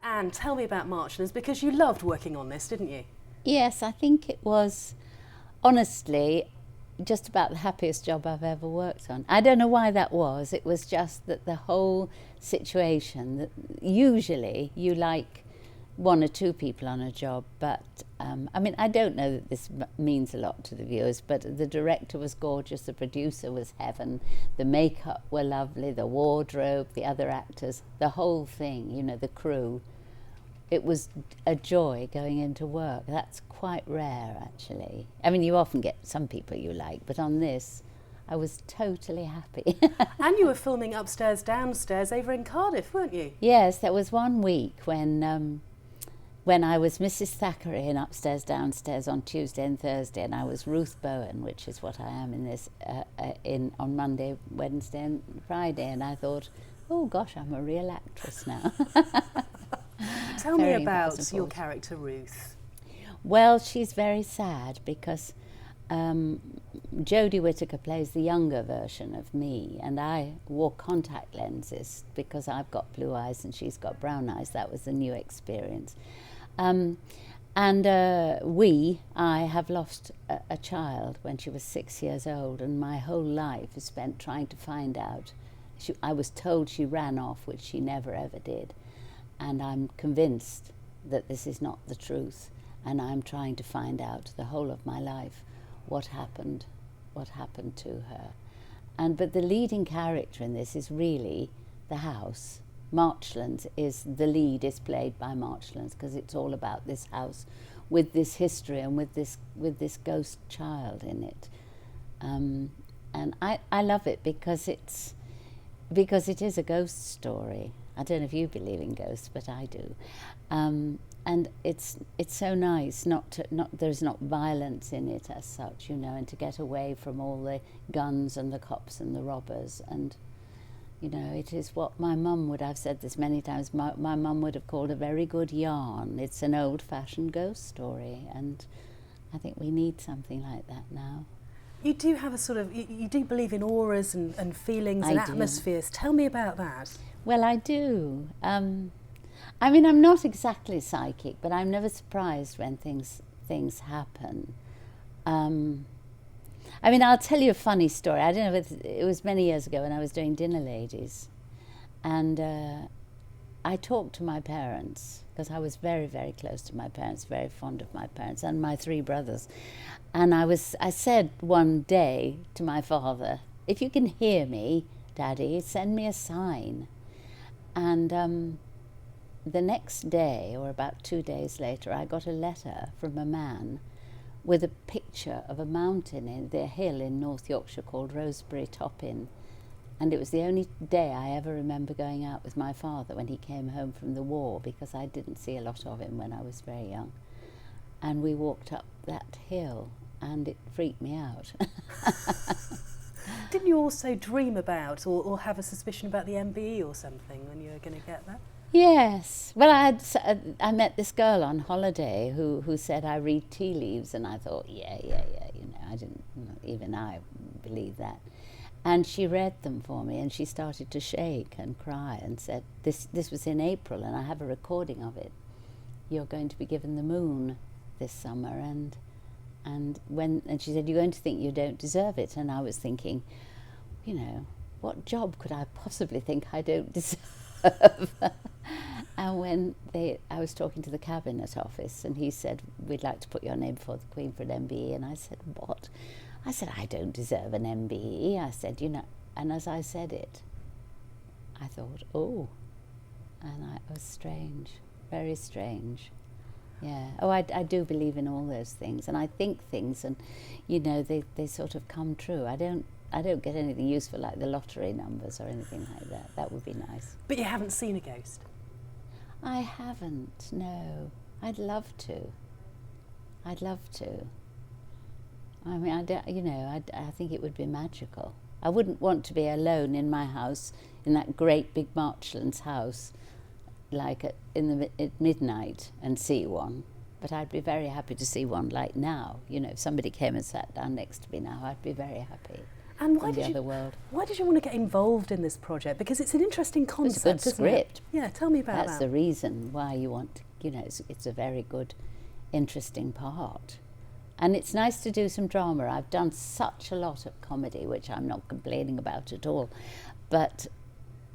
Anne, tell me about Marchlands, because you loved working on this, didn't you? Yes, I think it was, honestly, just about the happiest job I've ever worked on. I don't know why that was. It was just that the whole situation, that usually you like one or two people on a job, but I mean, I don't know that this means a lot to the viewers, but the director was gorgeous, the producer was heaven, the makeup were lovely, the wardrobe, the other actors, the whole thing, you know, the crew. It was a joy going into work. That's quite rare, actually. I mean, you often get some people you like, but on this, I was totally happy. And you were filming upstairs, downstairs over in Cardiff, weren't you? Yes, there was one week when I was Mrs. Thackeray in Upstairs Downstairs on Tuesday and Thursday, and I was Ruth Bowen, which is what I am in this on Monday, Wednesday and Friday, and I thought, oh gosh, I'm a real actress now. Tell me about your character Ruth. Well, she's very sad because Jodie Whittaker plays the younger version of me, and I wore contact lenses because I've got blue eyes and she's got brown eyes. That was a new experience. I have lost a child when she was 6 years old, and my whole life is spent trying to find out. I was told she ran off, which she never ever did, and I'm convinced that this is not the truth, and I'm trying to find out the whole of my life what happened to her. But the leading character in this is really the house. Marchlands is played by Marchlands because it's all about this house with this history and with this ghost child in it. And I love it because it is a ghost story. I don't know if you believe in ghosts, but I do. And it's so nice there's not violence in it as such, you know, and to get away from all the guns and the cops and the robbers. And you know, it is what my mum would, I've said this many times, my mum would have called a very good yarn. It's an old-fashioned ghost story, and I think we need something like that now. You do have a sort of, you do believe in auras and feelings and atmospheres. Tell me about that. Well, I do. I mean, I'm not exactly psychic, but I'm never surprised when things happen. I mean, I'll tell you a funny story. I don't know if it was many years ago when I was doing Dinner Ladies, and I talked to my parents because I was very, very close to my parents, very fond of my parents and my three brothers. And I said one day to my father, if you can hear me, Daddy, send me a sign. And the next day, or about 2 days later, I got a letter from a man with a picture of a mountain in the hill in North Yorkshire called Rosebery Top Inn. And it was the only day I ever remember going out with my father when he came home from the war, because I didn't see a lot of him when I was very young. And we walked up that hill, and it freaked me out. Didn't you also dream about or have a suspicion about the MBE or something when you were going to get that? Yes. Well, I met this girl on holiday who said I read tea leaves, and I thought, yeah, you know, I didn't, even I believe that. And she read them for me, and she started to shake and cry and said, this was in April, and I have a recording of it. You're going to be given the moon this summer, and she said, you're going to think you don't deserve it. And I was thinking, you know, what job could I possibly think I don't deserve? And when I was talking to the Cabinet Office, and he said, we'd like to put your name before the Queen for an MBE. And I said, what? I said, I don't deserve an MBE. I said, you know, and as I said it, I thought, oh, and it was strange, very strange. Yeah. Oh, I do believe in all those things, and I think things, and you know, they sort of come true. I don't get anything useful like the lottery numbers or anything like that. That would be nice. But you haven't seen a ghost? I haven't, no. I'd love to. I mean, I think it would be magical. I wouldn't want to be alone in my house, in that great big Marchlands house, like at midnight, and see one. But I'd be very happy to see one like now. You know, if somebody came and sat down next to me now, I'd be very happy. And from the other world. Why did you want to get involved in this project? Because it's an interesting concept, It's a good script. Yeah, tell me about that. That's the reason why you want, it's a very good, interesting part. And it's nice to do some drama. I've done such a lot of comedy, which I'm not complaining about at all. But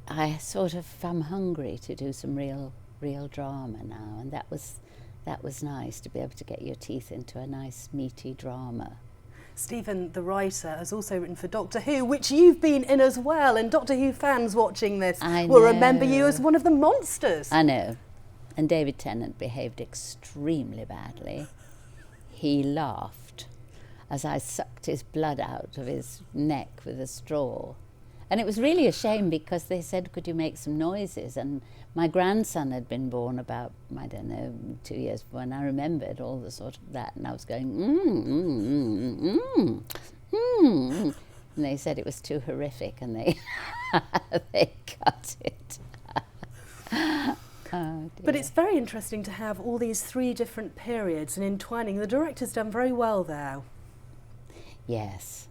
I sort of am hungry to do some real drama now. And that was nice, to be able to get your teeth into a nice, meaty drama. Stephen, the writer, has also written for Doctor Who, which you've been in as well, and Doctor Who fans watching this will remember you as one of the monsters. I know. And David Tennant behaved extremely badly. He laughed as I sucked his blood out of his neck with a straw. And it was really a shame, because they said, could you make some noises? And my grandson had been born about, 2 years before, and I remembered all the sort of that, and I was going, And they said it was too horrific, and they cut it. Oh, but it's very interesting to have all these 3 different periods and entwining. The director's done very well there. Yes.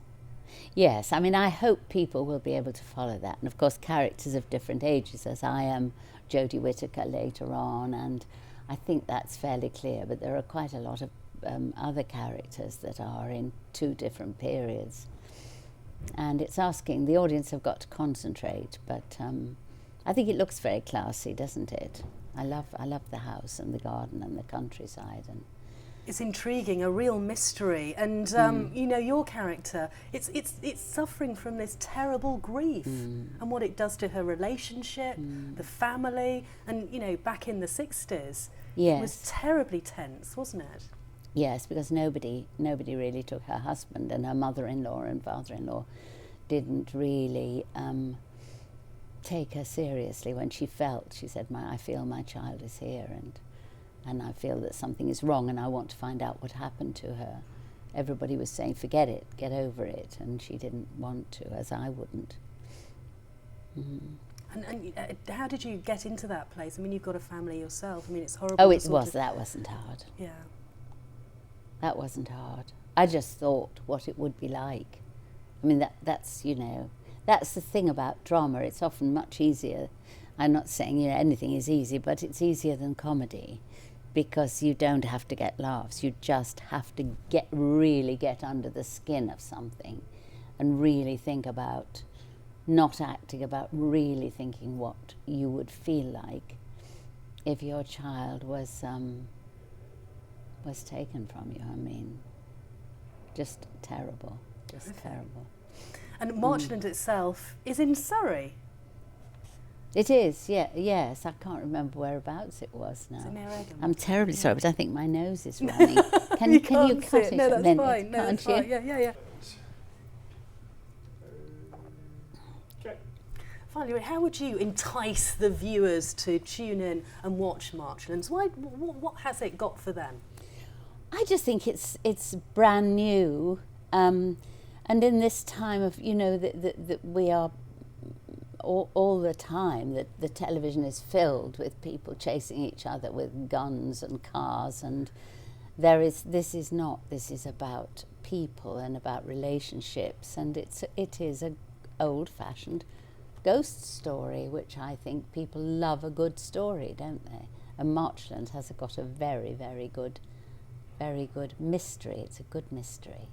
Yes, I mean, I hope people will be able to follow that. And of course, characters of different ages, as I am Jodie Whittaker later on, and I think that's fairly clear. But there are quite a lot of other characters that are in 2 different periods. And it's asking, the audience have got to concentrate, but I think it looks very classy, doesn't it? I love the house and the garden and the countryside. And it's intriguing, a real mystery, and your character, it's suffering from this terrible grief and what it does to her relationship, the family, and back in the 60s, yes. It was terribly tense, wasn't it? Yes, because nobody really took her husband, and her mother-in-law and father-in-law didn't really take her seriously when she said, I feel my child is here, and I feel that something is wrong, and I want to find out what happened to her. Everybody was saying, forget it, get over it, and she didn't want to, as I wouldn't. And how did you get into that place? I mean, you've got a family yourself. I mean, it's horrible. Oh, that wasn't hard. Yeah. That wasn't hard. I just thought what it would be like. I mean, that's the thing about drama. It's often much easier. I'm not saying anything is easy, but it's easier than comedy, because you don't have to get laughs. You just have to really get under the skin of something and really think about, not acting, about really thinking what you would feel like if your child was taken from you. I mean, just terrible, just terrible. And Marchlands itself is in Surrey. It is, yes. I can't remember whereabouts it was now. Is it near Egham? I'm terribly sorry, but I think my nose is running. Can you cut it no, a that's minute? fine. No, can't that's you? fine. Yeah. Okay. Finally, how would you entice the viewers to tune in and watch Marchlands? What has it got for them? I just think it's brand new, and in this time of that we are all the time that the television is filled with people chasing each other with guns and cars, and this is about people and about relationships, and it is a old-fashioned ghost story, which I think people love a good story, don't they? And Marchlands has got a very, very good mystery. It's a good mystery.